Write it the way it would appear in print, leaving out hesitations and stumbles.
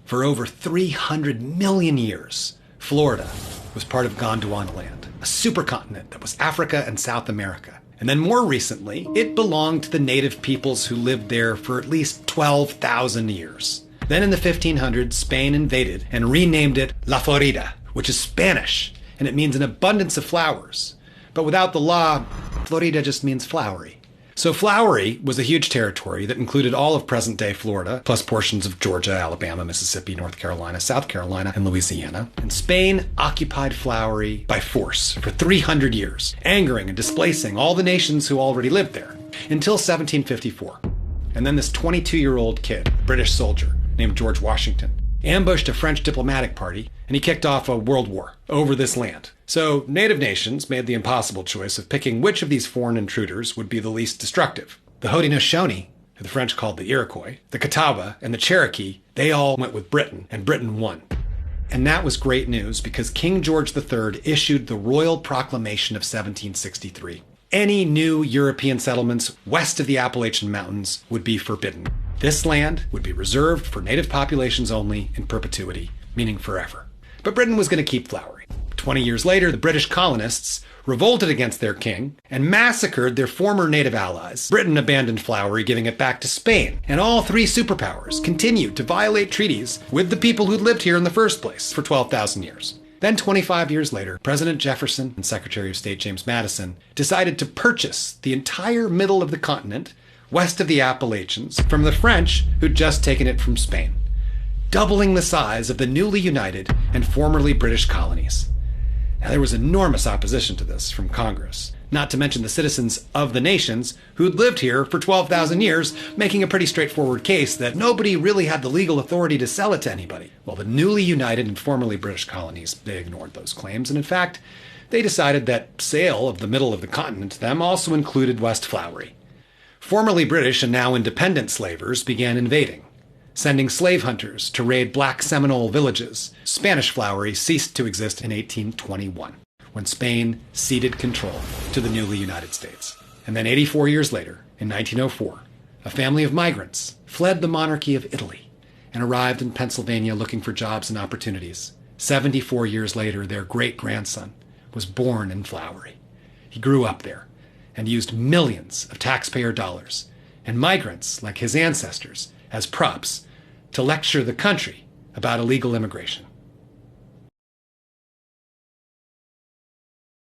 For over 300 million years, Florida was part of Gondwana, a supercontinent that was Africa and South America. And then more recently, it belonged to the native peoples who lived there for at least 12,000 years. Then in the 1500s, Spain invaded and renamed it La Florida, which is Spanish, and it means an abundance of flowers. But without the law, Florida just means flowery. So flowery was a huge territory that included all of present-day Florida, plus portions of Georgia, Alabama, Mississippi, North Carolina, South Carolina, and Louisiana. And Spain occupied flowery by force for 300 years, angering and displacing all the nations who already lived there, until 1754. And then this 22-year-old kid, a British soldier named George Washington, ambushed a French diplomatic party, and he kicked off a world war over this land. So native nations made the impossible choice of picking which of these foreign intruders would be the least destructive. The Haudenosaunee, who the French called the Iroquois, the Catawba, and the Cherokee, they all went with Britain, and Britain won. And that was great news because King George III issued the Royal Proclamation of 1763. Any new European settlements west of the Appalachian Mountains would be forbidden. This land would be reserved for native populations only in perpetuity, meaning forever. But Britain was going to keep flowery. 20 years later, the British colonists revolted against their king and massacred their former native allies. Britain abandoned flowery, giving it back to Spain. And all three superpowers continued to violate treaties with the people who'd lived here in the first place for 12,000 years. Then 25 years later, President Jefferson and Secretary of State James Madison decided to purchase the entire middle of the continent west of the Appalachians from the French who'd just taken it from Spain, doubling the size of the newly united and formerly British colonies. Now, there was enormous opposition to this from Congress, not to mention the citizens of the nations who'd lived here for 12,000 years, making a pretty straightforward case that nobody really had the legal authority to sell it to anybody. Well, the newly united and formerly British colonies, they ignored those claims, and in fact, they decided that sale of the middle of the continent to them also included West Flowery. Formerly British and now independent slavers began invading, sending slave hunters to raid black Seminole villages. Spanish flowery ceased to exist in 1821, when Spain ceded control to the newly United States. And then 84 years later, in 1904, a family of migrants fled the monarchy of Italy and arrived in Pennsylvania looking for jobs and opportunities. 74 years later, their great-grandson was born in Flowery. He grew up there and used millions of taxpayer dollars and migrants like his ancestors as props to lecture the country about illegal immigration.